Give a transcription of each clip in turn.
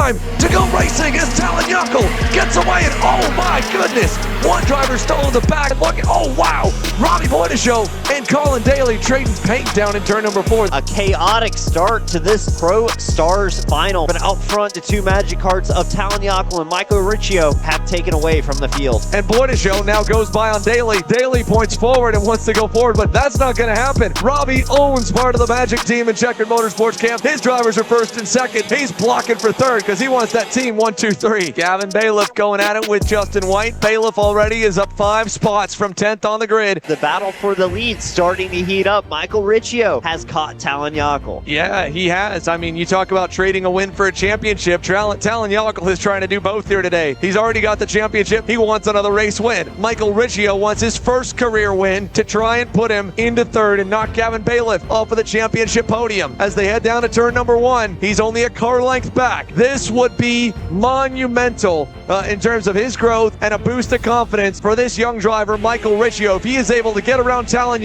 time to go racing as Talon gets away, and oh my goodness, one driver stole the back. Look, oh wow, Robbie Boydeshow and Colin Daly trading paint down in turn number 4. A chaotic start to this Pro Stars final, but out front, the two magic carts of Talon and Michael Riccio have taken away from the field. And Boydeshow now goes by on Daly. Daly points forward and wants to go forward, but that's not going to happen. Robbie owns part of the Magic team in Checkered Motorsports Camp. His drivers are first and second. He's blocking for third because he wants that team 1, 2, 3. Gavin Bailiff going at it with Justin White. Bailiff already is up 5 spots from 10th on the grid. The battle for the lead starting to heat up. Michael Riccio has caught Talon. Yeah, he has. I mean, you talk about trading a win for a championship. Talon is trying to do both here today. He's already got the championship. He wants another race win. Michael Riccio wants his first career win to try and put him into third and knock Gavin Bailiff off of the championship podium. As they head down to turn number 1, he's only a car length back. This would be monumental in terms of his growth and a boost of confidence for this young driver, Michael Riccio, if he is able to get around Talon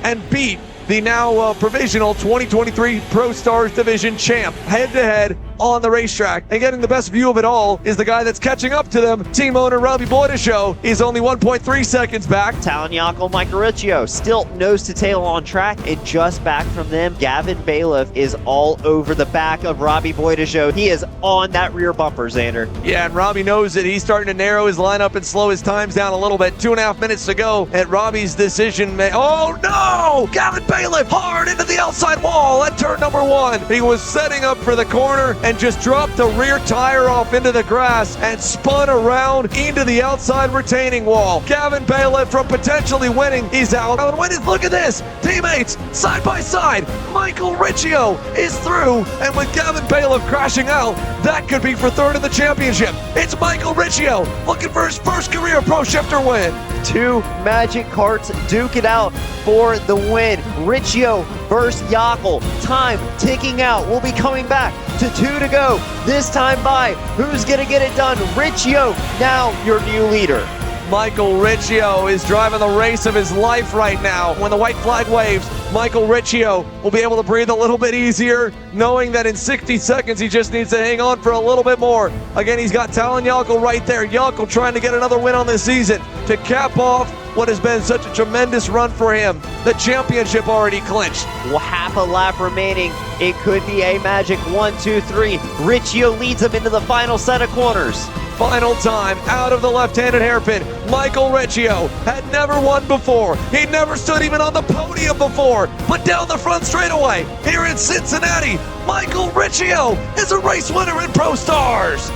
and beat the now provisional 2023 Pro Stars Division champ head-to-head on the racetrack. And getting the best view of it all is the guy that's catching up to them. Team owner Robbie Boydeshow is only 1.3 seconds back. Talon Michael Riccio still nose to tail on track, and just back from them, Gavin Bailiff is all over the back of Robbie Boydeshow. He is on that rear bumper, Xander. Yeah, and Robbie knows that he's starting to narrow his lineup and slow his times down a little bit. 2.5 minutes to go at Robbie's decision. Oh no! Gavin Bailiff hard into the outside wall at turn number 1. He was setting up for the corner and just dropped the rear tire off into the grass and spun around into the outside retaining wall. Gavin Bailiff from potentially winning, he's out. Look at this, teammates side by side. Michael Riccio is through, and with Gavin Bailiff crashing out, that could be for third in the championship. It's Michael Riccio looking for his first career Pro Shifter win. Two magic carts duke it out for the win. Riccio versus Yockel. Time ticking out. We'll be coming back to 2 to go. This time by. Who's going to get it done? Riccio, now your new leader. Michael Riccio is driving the race of his life right now. When the white flag waves, Michael Riccio will be able to breathe a little bit easier, knowing that in 60 seconds he just needs to hang on for a little bit more. Again, he's got Talon right there. Yockel trying to get another win on this season to cap off what has been such a tremendous run for him. The championship already clinched. Well, half a lap remaining. It could be a magic 1, 2, 3. Riccio leads him into the final set of corners. Final time out of the left-handed hairpin. Michael Riccio had never won before. He never stood even on the podium before. But down the front straightaway here in Cincinnati, Michael Riccio is a race winner in Pro Stars.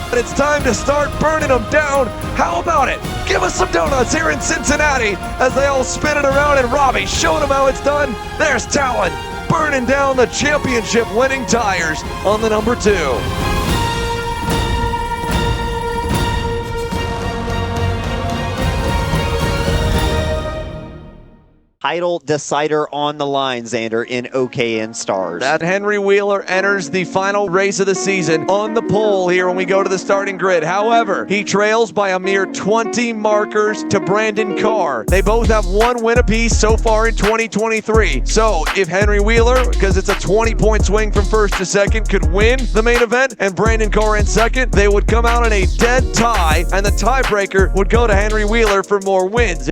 And it's time to start burning them down. How about it? Give us some donuts here in Cincinnati as they all spin it around, and Robbie showing them how it's done. There's Talon burning down the championship winning tires on the number 2. Title decider on the line, Xander, in OKN Stars. That Henry Wheeler enters the final race of the season on the pole here when we go to the starting grid. However, he trails by a mere 20 markers to Brandon Carr. They both have 1 win apiece so far in 2023. So if Henry Wheeler, because it's a 20-point swing from first to second, could win the main event and Brandon Carr in second, they would come out in a dead tie, and the tiebreaker would go to Henry Wheeler for more wins.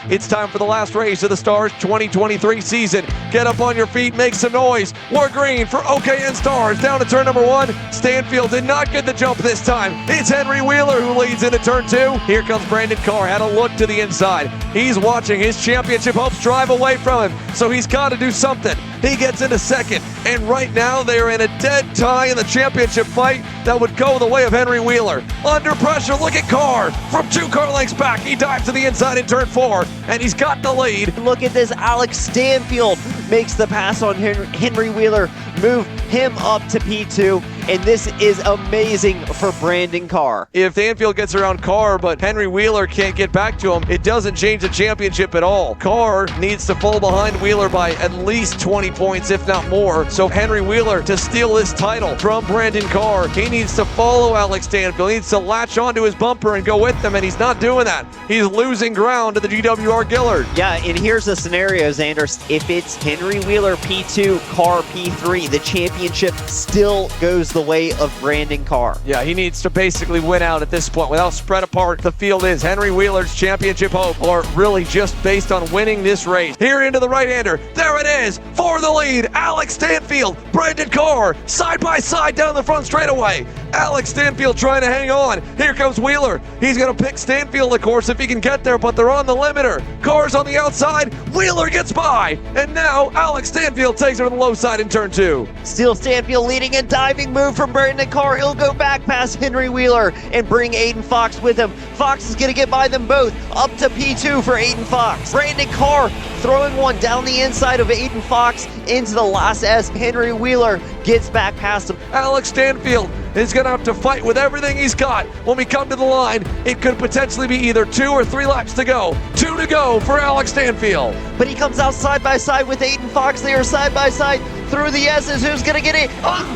It's time for the last race of the Stars 2023 season. Get up on your feet, make some noise. We're green for OKN Stars. Down to turn number 1. Stanfield did not get the jump this time. It's Henry Wheeler who leads into turn 2. Here comes Brandon Carr. Had a look to the inside. He's watching his championship hopes drive away from him, so he's got to do something. He gets into second, and right now they are in a dead tie in the championship fight that would go the way of Henry Wheeler. Under pressure, look at Carr. From 2 car lengths back, he dives to the inside in turn 4, and he's got the lead. Look at this, Alex Stanfield makes the pass on Henry Wheeler, move him up to P2, and this is amazing for Brandon Carr. If Stanfield gets around Carr, but Henry Wheeler can't get back to him, it doesn't change the championship at all. Carr needs to fall behind Wheeler by at least 20 points, if not more. So Henry Wheeler, to steal this title from Brandon Carr, he needs to follow Alex Stanfield. He needs to latch onto his bumper and go with them, and he's not doing that. He's losing ground to the GWR Gillard. Yeah, and here's the scenario, Xander. If it's Henry Wheeler P2, Carr P3, the championship still goes the way of Brandon Carr. Yeah, he needs to basically win out at this point. With how spread apart the field is, Henry Wheeler's championship hope are really just based on winning this race. Here into the right-hander. There it is for the lead. Alex Stanfield, Brandon Carr, side by side down the front straightaway. Alex Stanfield trying to hang on. Here comes Wheeler. He's going to pick Stanfield, of course, if he can get there, but they're on the limiter. Carr's on the outside. Wheeler gets by. And now Alex Stanfield takes her to the low side in turn 2. Still Stanfield leading, and diving move from Brandon Carr. He'll go back past Henry Wheeler and bring Aiden Fox with him. Fox is going to get by them both. Up to P2 for Aiden Fox. Brandon Carr throwing one down the inside of Aiden Fox into the last S. Henry Wheeler gets back past him. Alex Stanfield is going to have to fight with everything he's got. When we come to the line, it could potentially be either 2 or 3 laps to go. 2 to go for Alex Stanfield. But he comes out side by side with Aiden Fox. They are side by side through the S's. Who's going to get it?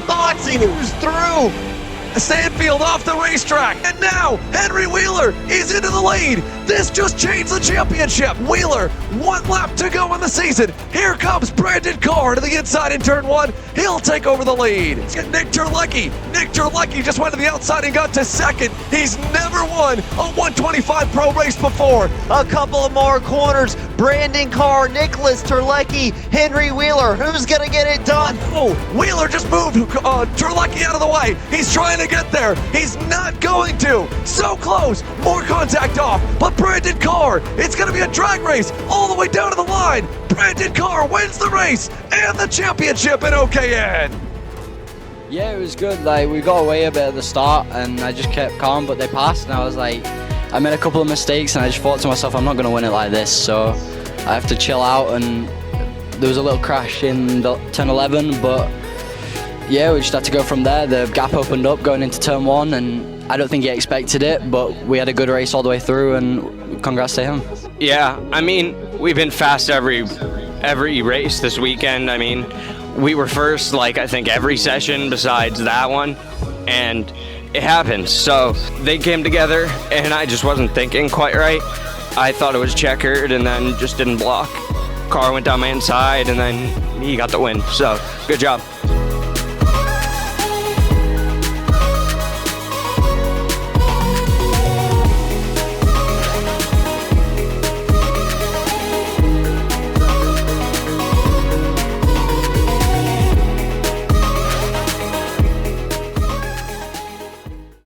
Fox, he moves through. Stanfield off the racetrack, and now Henry Wheeler is into the lead. This just changed the championship. Wheeler, 1 lap to go in the season. Here comes Brandon Carr to the inside in turn 1. He'll take over the lead. It's got Nick Terlecki. Nick Terlecki just went to the outside and got to second. He's never won a 125 Pro race before. A couple of more corners. Brandon Carr, Nicholas Terlecki, Henry Wheeler. Who's going to get it done? Oh, Wheeler just moved Terlecki out of the way. He's trying to get there. He's not going to. So close. More contact off. But Brandon Carr, it's going to be a drag race all the way down to the line. Brandon Carr wins the race and the championship in OKN. Yeah, it was good. Like, we got away a bit at the start and I just kept calm, but they passed and I was like, I made a couple of mistakes and I just thought to myself, I'm not going to win it like this, so I have to chill out. And there was a little crash in the turn 11, but yeah, we just had to go from there. The gap opened up going into turn 1 and I don't think he expected it, but we had a good race all the way through and congrats to him. Yeah, I mean, we've been fast every race this weekend. I mean, we were first, like, I think every session besides that one, and it happened. So they came together and I just wasn't thinking quite right. I thought it was checkered and then just didn't block. Car went down my inside and then he got the win. So good job.